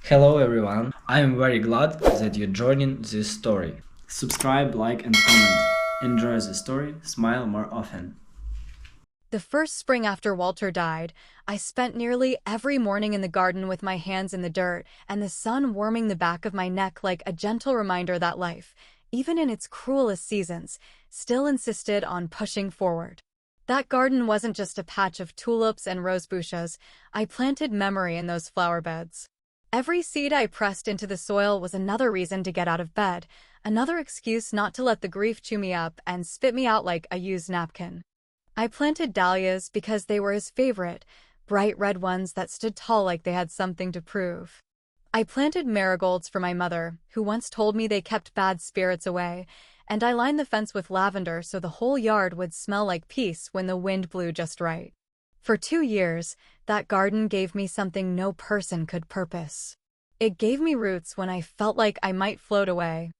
Hello everyone, I am very glad that you're joining this story. Subscribe, like and comment. Enjoy the story, smile more often. The first spring after Walter died, I spent nearly every morning in the garden with my hands in the dirt and the sun warming the back of my neck like a gentle reminder that life, even in its cruelest seasons, still insisted on pushing forward. That garden wasn't just a patch of tulips and rose bushes. I planted memory in those flower beds. Every seed I pressed into the soil was another reason to get out of bed, another excuse not to let the grief chew me up and spit me out like a used napkin. I planted dahlias because they were his favorite, bright red ones that stood tall like they had something to prove. I planted marigolds for my mother, who once told me they kept bad spirits away, and I lined the fence with lavender so the whole yard would smell like peace when the wind blew just right. For 2 years, that garden gave me something no person could purpose. It gave me roots when I felt like I might float away.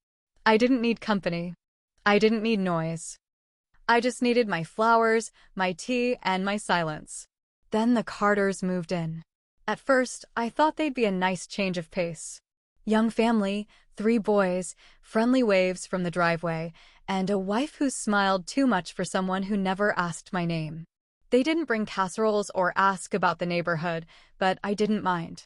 I didn't need company. I didn't need noise. I just needed my flowers, my tea, and my silence. Then the Carters moved in. At first, I thought they'd be a nice change of pace. Young family, 3 boys, friendly waves from the driveway, and a wife who smiled too much for someone who never asked my name. They didn't bring casseroles or ask about the neighborhood, but I didn't mind.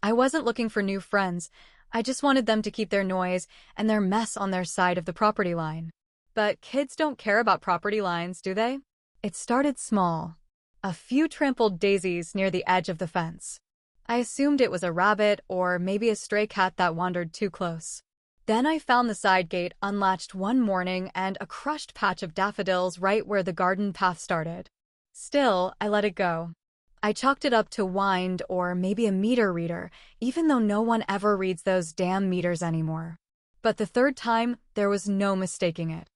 I wasn't looking for new friends. I just wanted them to keep their noise and their mess on their side of the property line. But kids don't care about property lines, do they? It started small. A few trampled daisies near the edge of the fence. I assumed it was a rabbit or maybe a stray cat that wandered too close. Then I found the side gate unlatched one morning and a crushed patch of daffodils right where the garden path started. Still, I let it go. I chalked it up to wind or maybe a meter reader, even though no one ever reads those damn meters anymore. But the third time, there was no mistaking it.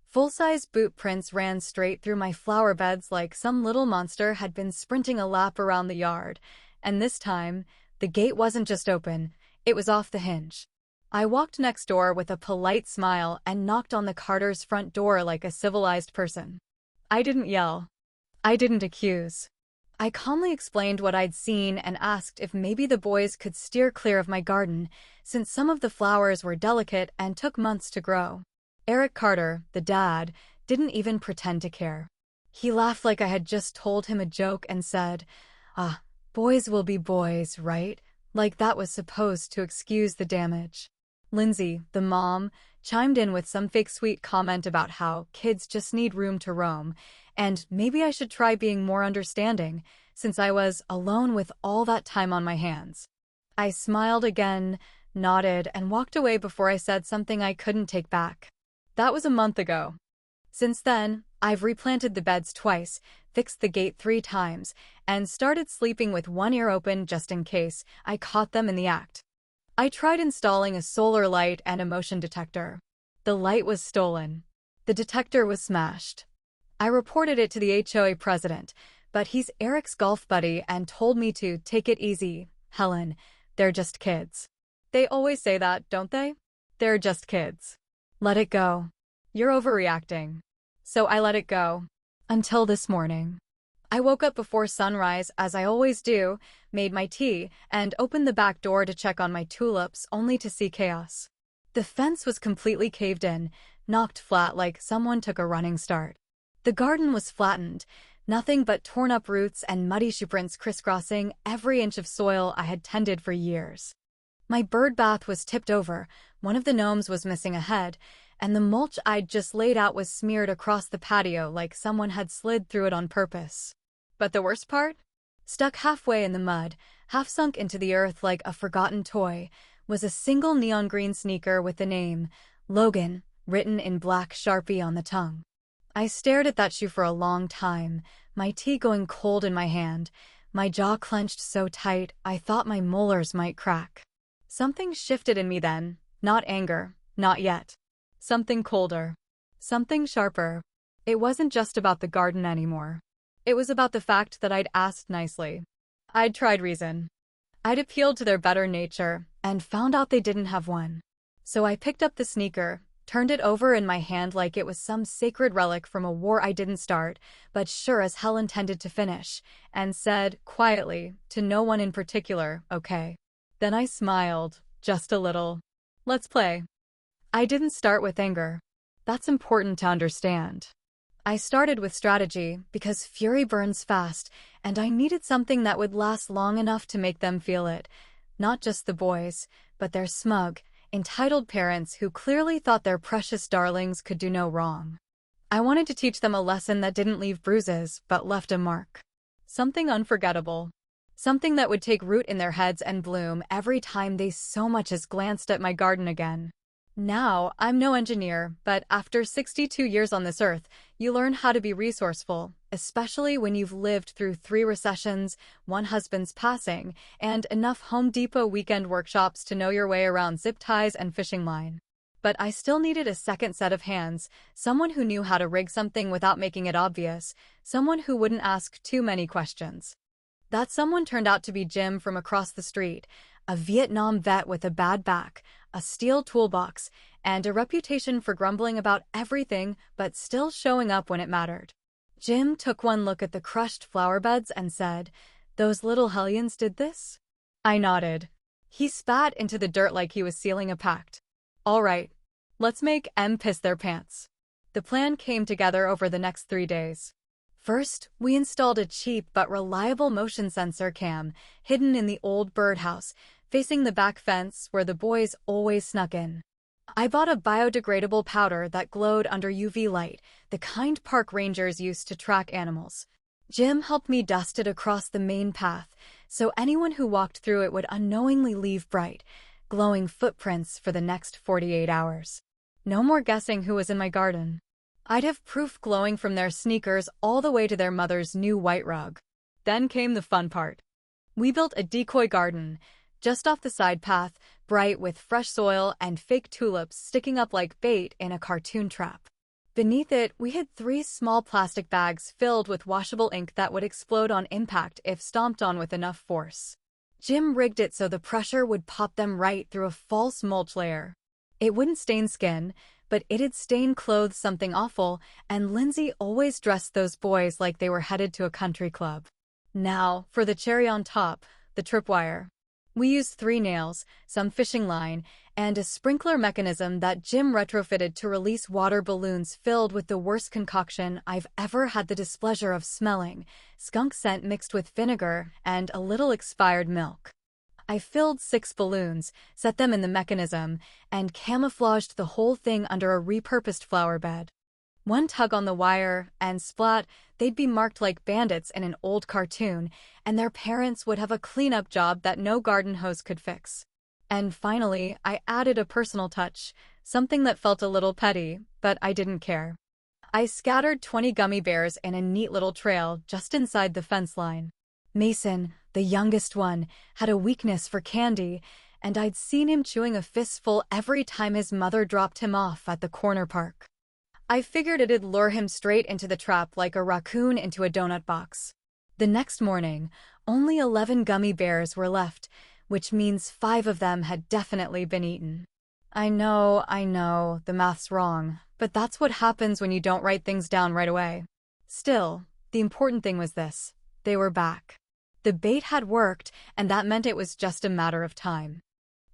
Full-size boot prints ran straight through my flower beds like some little monster had been sprinting a lap around the yard. And this time, the gate wasn't just open, it was off the hinge. I walked next door with a polite smile and knocked on the Carter's front door like a civilized person. I didn't yell. I didn't accuse. I calmly explained what I'd seen and asked if maybe the boys could steer clear of my garden, since some of the flowers were delicate and took months to grow. Eric Carter, the dad, didn't even pretend to care. He laughed like I had just told him a joke and said, "Ah, boys will be boys, right?" Like that was supposed to excuse the damage. Lindsay, the mom, chimed in with some fake sweet comment about how kids just need room to roam, and maybe I should try being more understanding, since I was alone with all that time on my hands. I smiled again, nodded, and walked away before I said something I couldn't take back. That was a month ago. Since then, I've replanted the beds twice, fixed the gate 3 times, and started sleeping with one ear open just in case I caught them in the act. I tried installing a solar light and a motion detector. The light was stolen. The detector was smashed. I reported it to the HOA president, but he's Eric's golf buddy and told me to take it easy, Helen. They're just kids. They always say that, don't they? They're just kids. Let it go. You're overreacting. So I let it go. Until this morning. I woke up before sunrise, as I always do, made my tea, and opened the back door to check on my tulips, only to see chaos. The fence was completely caved in, knocked flat like someone took a running start. The garden was flattened, nothing but torn-up roots and muddy shoe prints crisscrossing every inch of soil I had tended for years. My bird bath was tipped over, one of the gnomes was missing a head, and the mulch I'd just laid out was smeared across the patio like someone had slid through it on purpose. But the worst part? Stuck halfway in the mud, half sunk into the earth like a forgotten toy, was a single neon green sneaker with the name, Logan, written in black Sharpie on the tongue. I stared at that shoe for a long time, my tea going cold in my hand, my jaw clenched so tight I thought my molars might crack. Something shifted in me then, not anger, not yet. Something colder. Something sharper. It wasn't just about the garden anymore. It was about the fact that I'd asked nicely. I'd tried reason. I'd appealed to their better nature, and found out they didn't have one. So I picked up the sneaker, turned it over in my hand like it was some sacred relic from a war I didn't start, but sure as hell intended to finish, and said, quietly, to no one in particular, "Okay." Then I smiled, just a little. Let's play. I didn't start with anger. That's important to understand. I started with strategy because fury burns fast, and I needed something that would last long enough to make them feel it. Not just the boys, but their smug, entitled parents who clearly thought their precious darlings could do no wrong. I wanted to teach them a lesson that didn't leave bruises, but left a mark. Something unforgettable. Something that would take root in their heads and bloom every time they so much as glanced at my garden again. Now, I'm no engineer, but after 62 years on this earth, you learn how to be resourceful, especially when you've lived through 3 recessions, 1 husband's passing, and enough Home Depot weekend workshops to know your way around zip ties and fishing line. But I still needed a second set of hands, someone who knew how to rig something without making it obvious, someone who wouldn't ask too many questions. That someone turned out to be Jim from across the street, a Vietnam vet with a bad back, a steel toolbox, and a reputation for grumbling about everything but still showing up when it mattered. Jim took one look at the crushed flower beds and said, "Those little hellions did this?" I nodded. He spat into the dirt like he was sealing a pact. "All right, let's make M piss their pants." The plan came together over the next 3 days. First, we installed a cheap but reliable motion sensor cam hidden in the old birdhouse, facing the back fence where the boys always snuck in. I bought a biodegradable powder that glowed under UV light, the kind park rangers used to track animals. Jim helped me dust it across the main path, so anyone who walked through it would unknowingly leave bright, glowing footprints for the next 48 hours. No more guessing who was in my garden. I'd have proof glowing from their sneakers all the way to their mother's new white rug. Then came the fun part. We built a decoy garden, just off the side path, bright with fresh soil and fake tulips sticking up like bait in a cartoon trap. Beneath it, we hid 3 small plastic bags filled with washable ink that would explode on impact if stomped on with enough force. Jim rigged it so the pressure would pop them right through a false mulch layer. It wouldn't stain skin, but it'd stain clothes something awful, and Lindsay always dressed those boys like they were headed to a country club. Now, for the cherry on top, the tripwire. We used 3 nails, some fishing line, and a sprinkler mechanism that Jim retrofitted to release water balloons filled with the worst concoction I've ever had the displeasure of smelling, skunk scent mixed with vinegar and a little expired milk. I filled 6 balloons, set them in the mechanism, and camouflaged the whole thing under a repurposed flower bed. One tug on the wire, and splat, they'd be marked like bandits in an old cartoon, and their parents would have a cleanup job that no garden hose could fix. And finally, I added a personal touch, something that felt a little petty, but I didn't care. I scattered 20 gummy bears in a neat little trail just inside the fence line. Mason, the youngest one, had a weakness for candy, and I'd seen him chewing a fistful every time his mother dropped him off at the corner park. I figured it'd lure him straight into the trap like a raccoon into a donut box. The next morning, only 11 gummy bears were left, which means 5 of them had definitely been eaten. I know, the math's wrong, but that's what happens when you don't write things down right away. Still, the important thing was this: they were back. The bait had worked, and that meant it was just a matter of time.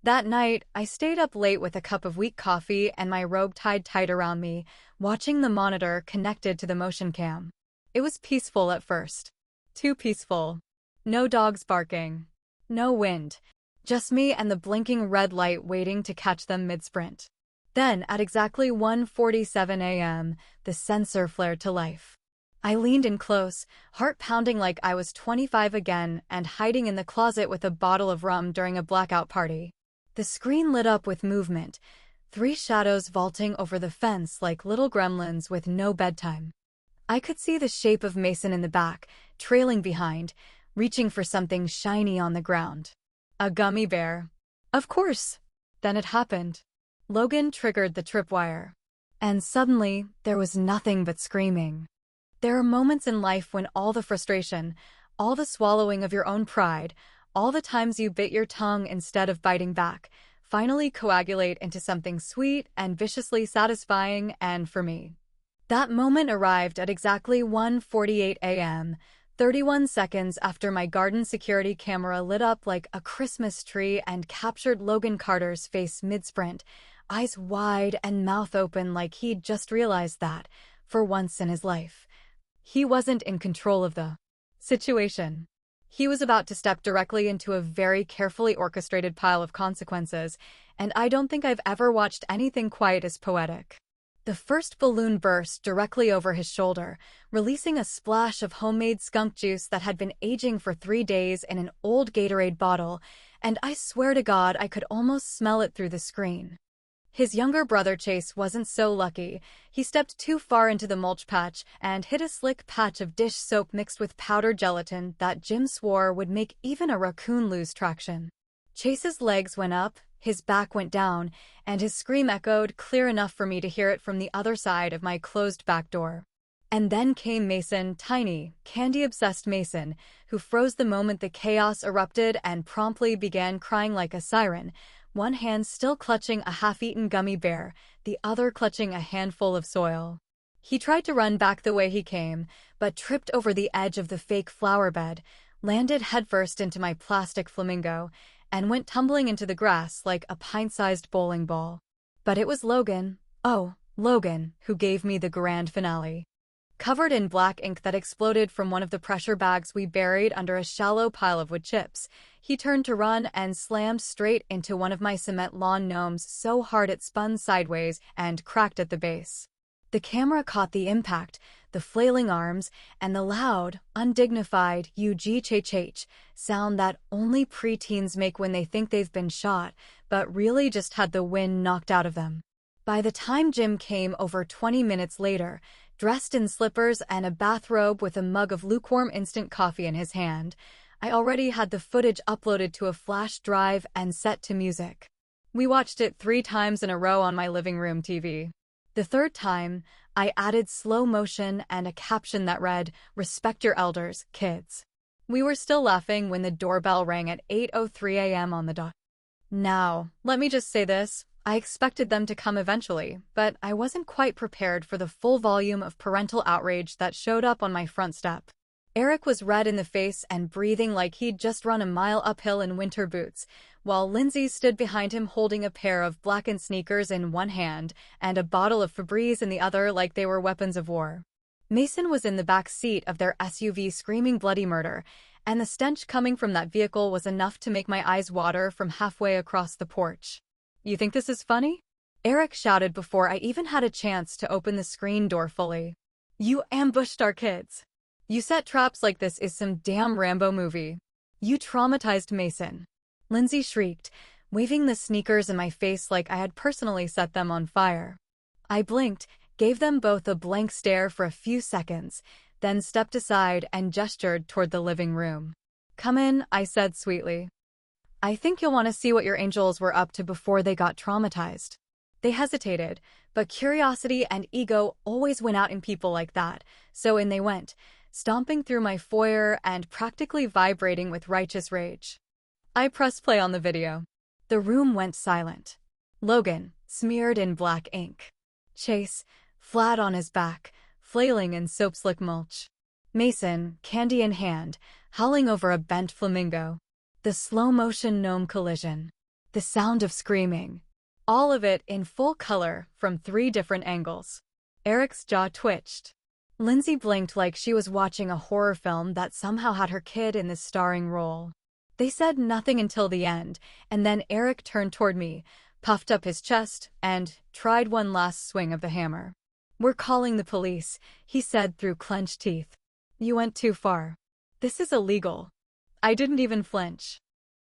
That night, I stayed up late with a cup of weak coffee and my robe tied tight around me, watching the monitor connected to the motion cam. It was peaceful at first. Too peaceful. No dogs barking. No wind. Just me and the blinking red light waiting to catch them mid-sprint. Then, at exactly 1:47 a.m., the sensor flared to life. I leaned in close, heart pounding like I was 25 again and hiding in the closet with a bottle of rum during a blackout party. The screen lit up with movement, 3 shadows vaulting over the fence like little gremlins with no bedtime. I could see the shape of Mason in the back, trailing behind, reaching for something shiny on the ground. A gummy bear. Of course. Then it happened. Logan triggered the tripwire. And suddenly, there was nothing but screaming. There are moments in life when all the frustration, all the swallowing of your own pride, all the times you bit your tongue instead of biting back, finally coagulate into something sweet and viciously satisfying, and for me, that moment arrived at exactly 1:48 a.m., 31 seconds after my garden security camera lit up like a Christmas tree and captured Logan Carter's face mid-sprint, eyes wide and mouth open like he'd just realized that, for once in his life, he wasn't in control of the situation. He was about to step directly into a very carefully orchestrated pile of consequences, and I don't think I've ever watched anything quite as poetic. The first balloon burst directly over his shoulder, releasing a splash of homemade skunk juice that had been aging for 3 days in an old Gatorade bottle, and I swear to God I could almost smell it through the screen. His younger brother Chase wasn't so lucky. He stepped too far into the mulch patch and hit a slick patch of dish soap mixed with powdered gelatin that Jim swore would make even a raccoon lose traction. Chase's legs went up, his back went down, and his scream echoed clear enough for me to hear it from the other side of my closed back door. And then came Mason, tiny, candy-obsessed Mason, who froze the moment the chaos erupted and promptly began crying like a siren, one hand still clutching a half-eaten gummy bear, the other clutching a handful of soil. He tried to run back the way he came, but tripped over the edge of the fake flower bed, landed headfirst into my plastic flamingo, and went tumbling into the grass like a pint-sized bowling ball. But it was Logan, oh, Logan, who gave me the grand finale. Covered in black ink that exploded from one of the pressure bags we buried under a shallow pile of wood chips, he turned to run and slammed straight into one of my cement lawn gnomes so hard it spun sideways and cracked at the base. The camera caught the impact, the flailing arms, and the loud, undignified UGHH sound that only preteens make when they think they've been shot, but really just had the wind knocked out of them. By the time Jim came over 20 minutes later, dressed in slippers and a bathrobe with a mug of lukewarm instant coffee in his hand, I already had the footage uploaded to a flash drive and set to music. We watched it 3 times in a row on my living room TV. The third time, I added slow motion and a caption that read, "Respect your elders, kids." We were still laughing when the doorbell rang at 8:03 a.m. on the dot. Now, let me just say this. I expected them to come eventually, but I wasn't quite prepared for the full volume of parental outrage that showed up on my front step. Eric was red in the face and breathing like he'd just run a mile uphill in winter boots, while Lindsay stood behind him holding a pair of blackened sneakers in one hand and a bottle of Febreze in the other like they were weapons of war. Mason was in the back seat of their SUV screaming bloody murder, and the stench coming from that vehicle was enough to make my eyes water from halfway across the porch. "You think this is funny?" Eric shouted before I even had a chance to open the screen door fully. "You ambushed our kids. You set traps like this is some damn Rambo movie. You traumatized Mason." Lindsay shrieked, waving the sneakers in my face like I had personally set them on fire. I blinked, gave them both a blank stare for a few seconds, then stepped aside and gestured toward the living room. "Come in," I said sweetly. "I think you'll want to see what your angels were up to before they got traumatized." They hesitated, but curiosity and ego always win out in people like that, so in they went, stomping through my foyer and practically vibrating with righteous rage. I pressed play on the video. The room went silent. Logan, smeared in black ink. Chase, flat on his back, flailing in soap-slick mulch. Mason, candy in hand, howling over a bent flamingo. The slow-motion gnome collision. The sound of screaming. All of it in full color from 3 different angles. Eric's jaw twitched. Lindsay blinked like she was watching a horror film that somehow had her kid in the starring role. They said nothing until the end, and then Eric turned toward me, puffed up his chest, and tried one last swing of the hammer. "We're calling the police," he said through clenched teeth. "You went too far. This is illegal." I didn't even flinch.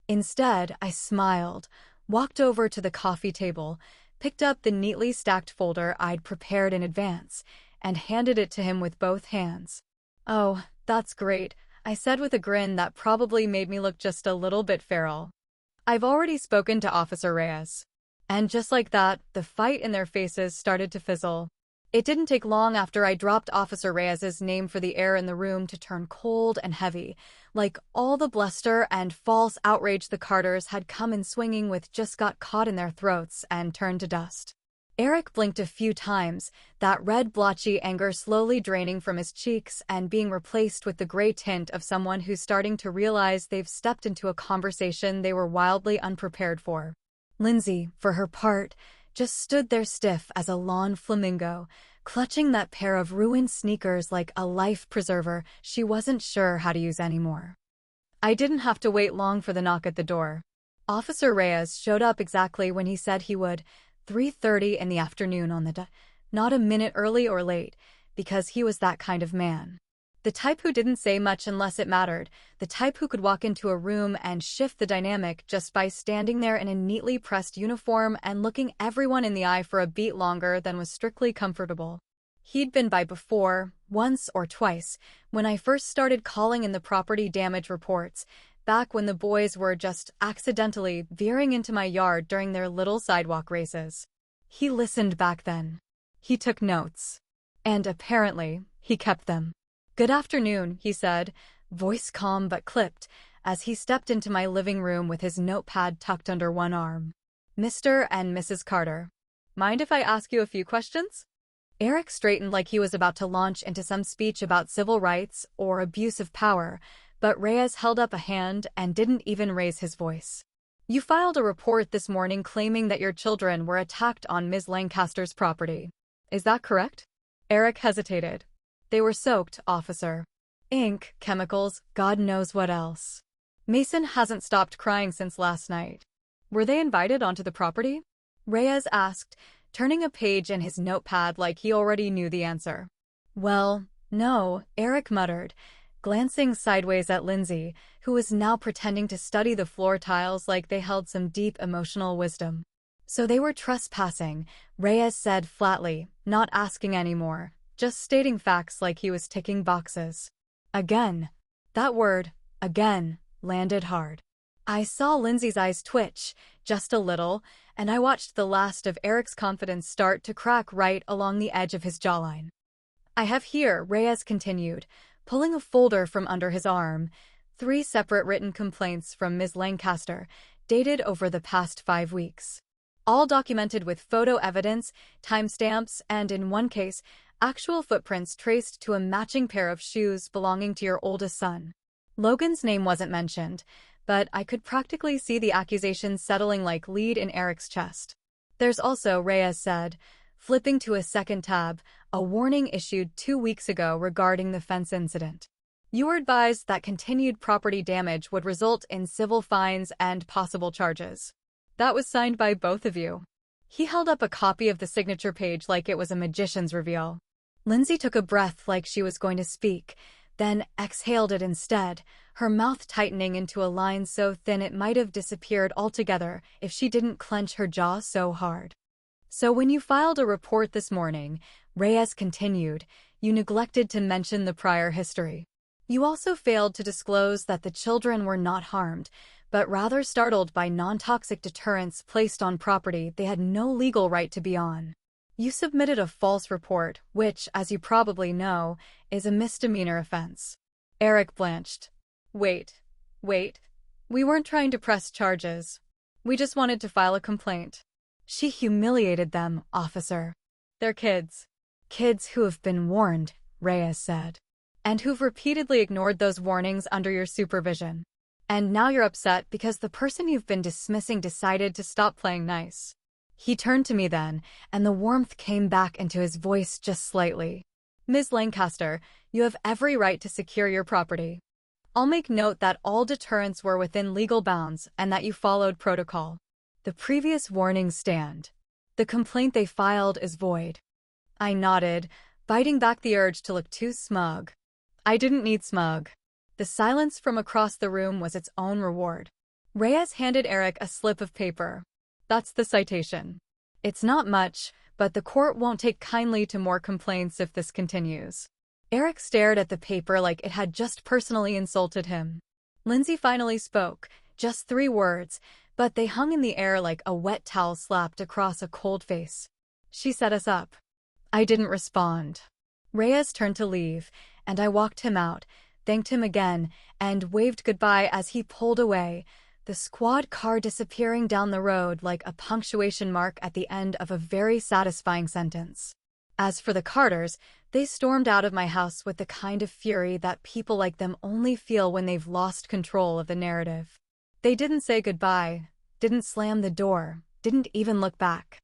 Instead, I smiled, walked over to the coffee table, picked up the neatly stacked folder I'd prepared in advance, and handed it to him with both hands. "Oh, that's great," I said with a grin that probably made me look just a little bit feral. "I've already spoken to Officer Reyes." And just like that, the fight in their faces started to fizzle. It didn't take long after I dropped Officer Reyes's name for the air in the room to turn cold and heavy, like all the bluster and false outrage the Carters had come in swinging with just got caught in their throats and turned to dust. Eric blinked a few times, that red blotchy anger slowly draining from his cheeks and being replaced with the gray tint of someone who's starting to realize they've stepped into a conversation they were wildly unprepared for. Lindsay, for her part, just stood there stiff as a lawn flamingo, clutching that pair of ruined sneakers like a life preserver she wasn't sure how to use anymore. I didn't have to wait long for the knock at the door. Officer Reyes showed up exactly when he said he would, 3:30 in the afternoon on the dot, not a minute early or late, because he was that kind of man. The type who didn't say much unless it mattered, the type who could walk into a room and shift the dynamic just by standing there in a neatly pressed uniform and looking everyone in the eye for a beat longer than was strictly comfortable. He'd been by before, once or twice, when I first started calling in the property damage reports, back when the boys were just accidentally veering into my yard during their little sidewalk races. He listened back then. He took notes. And apparently, he kept them. "Good afternoon," he said, voice calm but clipped, as he stepped into my living room with his notepad tucked under one arm. "Mr. and Mrs. Carter, mind if I ask you a few questions?" Eric straightened like he was about to launch into some speech about civil rights or abuse of power, but Reyes held up a hand and didn't even raise his voice. "You filed a report this morning claiming that your children were attacked on Ms. Lancaster's property. Is that correct?" Eric hesitated. "They were soaked, officer. Ink, chemicals, God knows what else. Mason hasn't stopped crying since last night." "Were they invited onto the property?" Reyes asked, turning a page in his notepad like he already knew the answer. "Well, no," Eric muttered, glancing sideways at Lindsay, who was now pretending to study the floor tiles like they held some deep emotional wisdom. "So they were trespassing," Reyes said flatly, not asking anymore, just stating facts like he was ticking boxes. Again. That word, again, landed hard. I saw Lindsay's eyes twitch, just a little, and I watched the last of Eric's confidence start to crack right along the edge of his jawline. "I have here," Reyes continued, pulling a folder from under his arm, 3 separate written complaints from Ms. Lancaster, dated over the past 5 weeks. All documented with photo evidence, timestamps, and in one case, actual footprints traced to a matching pair of shoes belonging to your oldest son. Logan's name wasn't mentioned, but I could practically see the accusations settling like lead in Eric's chest. "There's also," Reyes said, flipping to a second tab, "a warning issued 2 weeks ago regarding the fence incident. You were advised that continued property damage would result in civil fines and possible charges." "That was signed by both of you." He held up a copy of the signature page like it was a magician's reveal. Lindsay took a breath like she was going to speak, then exhaled it instead, her mouth tightening into a line so thin it might have disappeared altogether if she didn't clench her jaw so hard. "So when you filed a report this morning," Reyes continued, "you neglected to mention the prior history. You also failed to disclose that the children were not harmed, but rather startled by non-toxic deterrents placed on property they had no legal right to be on. You submitted a false report, which, as you probably know, is a misdemeanor offense." Eric blanched. Wait. We weren't trying to press charges. We just wanted to file a complaint." "She humiliated them, officer." "They're kids." "Kids who have been warned," Reyes said. "And who've repeatedly ignored those warnings under your supervision. And now you're upset because the person you've been dismissing decided to stop playing nice." He turned to me then, and the warmth came back into his voice just slightly. "Ms. Lancaster, you have every right to secure your property. I'll make note that all deterrents were within legal bounds and that you followed protocol. The previous warnings stand. The complaint they filed is void." I nodded, biting back the urge to look too smug. I didn't need smug. The silence from across the room was its own reward. Reyes handed Eric a slip of paper. "That's the citation. It's not much, but the court won't take kindly to more complaints if this continues." Eric stared at the paper like it had just personally insulted him. Lindsay finally spoke, just 3 words, but they hung in the air like a wet towel slapped across a cold face. "She set us up." I didn't respond. Reyes turned to leave, and I walked him out, thanked him again, and waved goodbye as he pulled away, the squad car disappearing down the road like a punctuation mark at the end of a very satisfying sentence. As for the Carters, they stormed out of my house with the kind of fury that people like them only feel when they've lost control of the narrative. They didn't say goodbye, didn't slam the door, didn't even look back.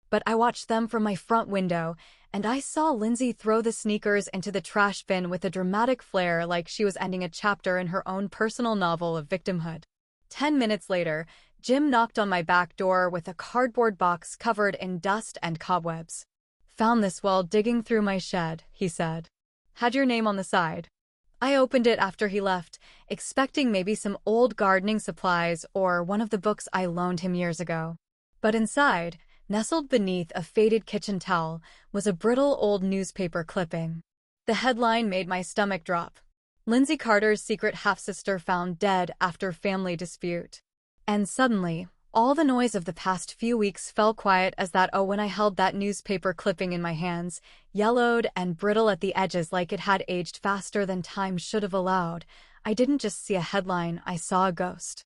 But I watched them from my front window, and I saw Lindsay throw the sneakers into the trash bin with a dramatic flair like she was ending a chapter in her own personal novel of victimhood. 10 minutes later, Jim knocked on my back door with a cardboard box covered in dust and cobwebs. "Found this while digging through my shed," he said. "Had your name on the side." I opened it after he left, expecting maybe some old gardening supplies or one of the books I loaned him years ago. But inside, nestled beneath a faded kitchen towel, was a brittle old newspaper clipping. The headline made my stomach drop. Lindsay Carter's secret half-sister found dead after family dispute. And suddenly, all the noise of the past few weeks fell quiet as when I held that newspaper clipping in my hands, yellowed and brittle at the edges like it had aged faster than time should have allowed, I didn't just see a headline, I saw a ghost.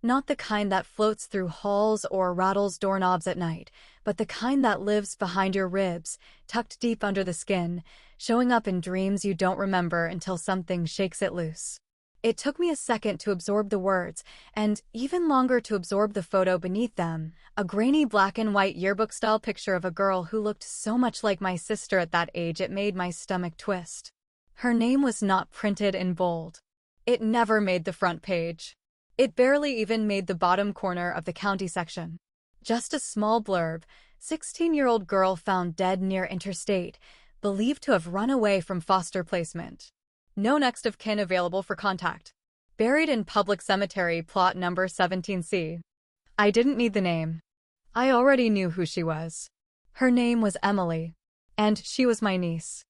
Not the kind that floats through halls or rattles doorknobs at night, but the kind that lives behind your ribs, tucked deep under the skin, showing up in dreams you don't remember until something shakes it loose. It took me a second to absorb the words, and even longer to absorb the photo beneath them, a grainy black and white yearbook-style picture of a girl who looked so much like my sister at that age it made my stomach twist. Her name was not printed in bold. It never made the front page. It barely even made the bottom corner of the county section. Just a small blurb, 16-year-old girl found dead near interstate, believed to have run away from foster placement. No next of kin available for contact. Buried in public cemetery, plot number 17C. I didn't need the name. I already knew who she was. Her name was Emily, and she was my niece.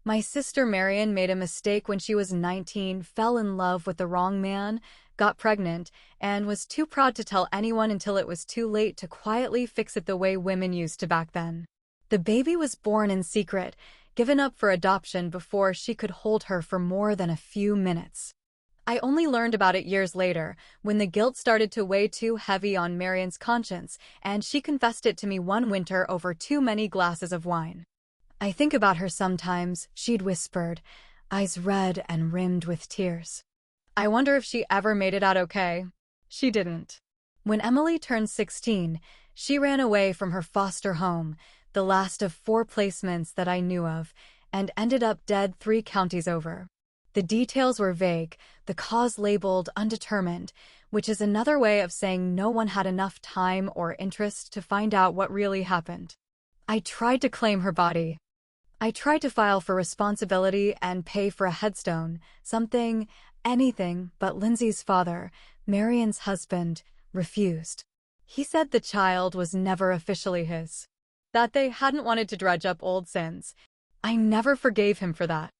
My sister Marion made a mistake when she was 19, fell in love with the wrong man, got pregnant, and was too proud to tell anyone until it was too late to quietly fix it the way women used to back then. The baby was born in secret, given up for adoption before she could hold her for more than a few minutes. I only learned about it years later, when the guilt started to weigh too heavy on Marion's conscience, and she confessed it to me one winter over too many glasses of wine. "I think about her sometimes," she'd whispered, eyes red and rimmed with tears. "I wonder if she ever made it out okay." She didn't. When Emily turned 16, she ran away from her foster home, the last of 4 placements that I knew of, and ended up dead 3 counties over. The details were vague, the cause labeled undetermined, which is another way of saying no one had enough time or interest to find out what really happened. I tried to claim her body. I tried to file for responsibility and pay for a headstone, something, anything, but Lindsay's father, Marion's husband, refused. He said the child was never officially his. That they hadn't wanted to dredge up old sins. I never forgave him for that.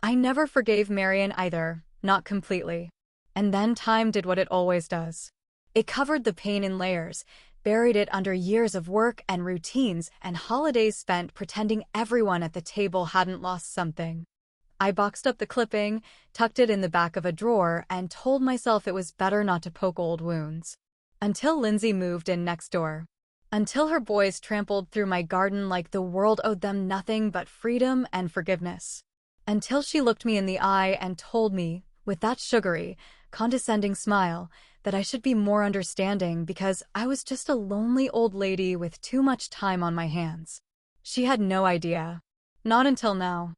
I never forgave Marion either, not completely. And then time did what it always does. It covered the pain in layers, buried it under years of work and routines and holidays spent pretending everyone at the table hadn't lost something. I boxed up the clipping, tucked it in the back of a drawer, and told myself it was better not to poke old wounds. Until Lindsay moved in next door. Until her boys trampled through my garden like the world owed them nothing but freedom and forgiveness. Until she looked me in the eye and told me, with that sugary, condescending smile, that I should be more understanding because I was just a lonely old lady with too much time on my hands. She had no idea. Not until now.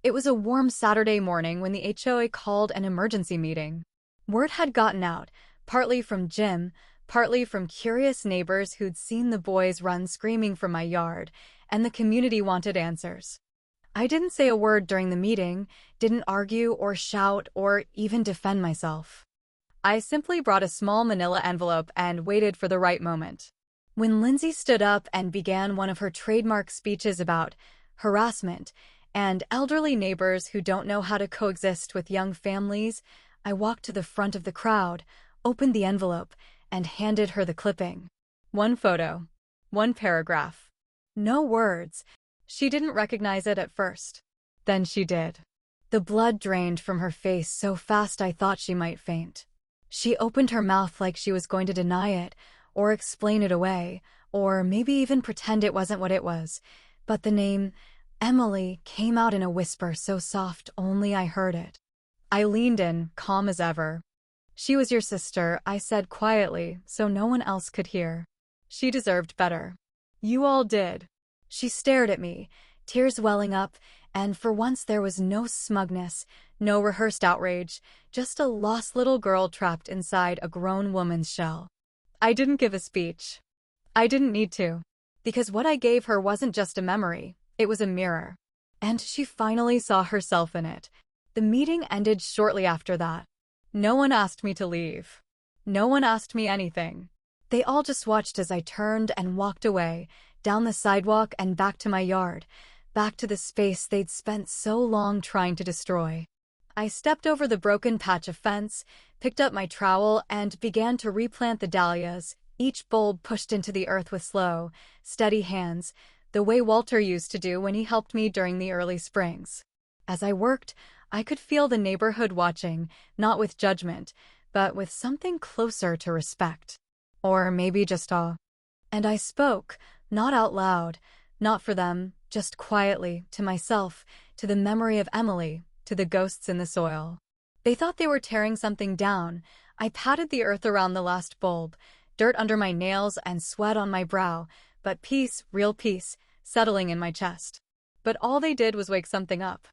It was a warm Saturday morning when the HOA called an emergency meeting. Word had gotten out, partly from Jim, partly from curious neighbors who'd seen the boys run screaming from my yard, and the community wanted answers. I didn't say a word during the meeting, didn't argue or shout or even defend myself. I simply brought a small manila envelope and waited for the right moment. When Lindsay stood up and began one of her trademark speeches about harassment and elderly neighbors who don't know how to coexist with young families, I walked to the front of the crowd, opened the envelope, and handed her the clipping. One photo. One paragraph. No words. She didn't recognize it at first. Then she did. The blood drained from her face so fast I thought she might faint. She opened her mouth like she was going to deny it, or explain it away, or maybe even pretend it wasn't what it was. But the name, Emily, came out in a whisper so soft only I heard it. I leaned in, calm as ever. She was your sister, I said quietly, so no one else could hear. She deserved better. You all did. She stared at me, tears welling up, and for once there was no smugness, no rehearsed outrage, just a lost little girl trapped inside a grown woman's shell. I didn't give a speech. I didn't need to. Because what I gave her wasn't just a memory, it was a mirror. And she finally saw herself in it. The meeting ended shortly after that. No one asked me to leave. No one asked me anything. They all just watched as I turned and walked away, down the sidewalk and back to my yard, back to the space they'd spent so long trying to destroy. I stepped over the broken patch of fence, picked up my trowel, and began to replant the dahlias, each bulb pushed into the earth with slow, steady hands, the way Walter used to do when he helped me during the early springs. As I worked, I could feel the neighborhood watching, not with judgment, but with something closer to respect. Or maybe just awe. And I spoke, not out loud, not for them, just quietly, to myself, to the memory of Emily, to the ghosts in the soil. They thought they were tearing something down. I patted the earth around the last bulb, dirt under my nails and sweat on my brow, but peace, real peace, settling in my chest. But all they did was wake something up.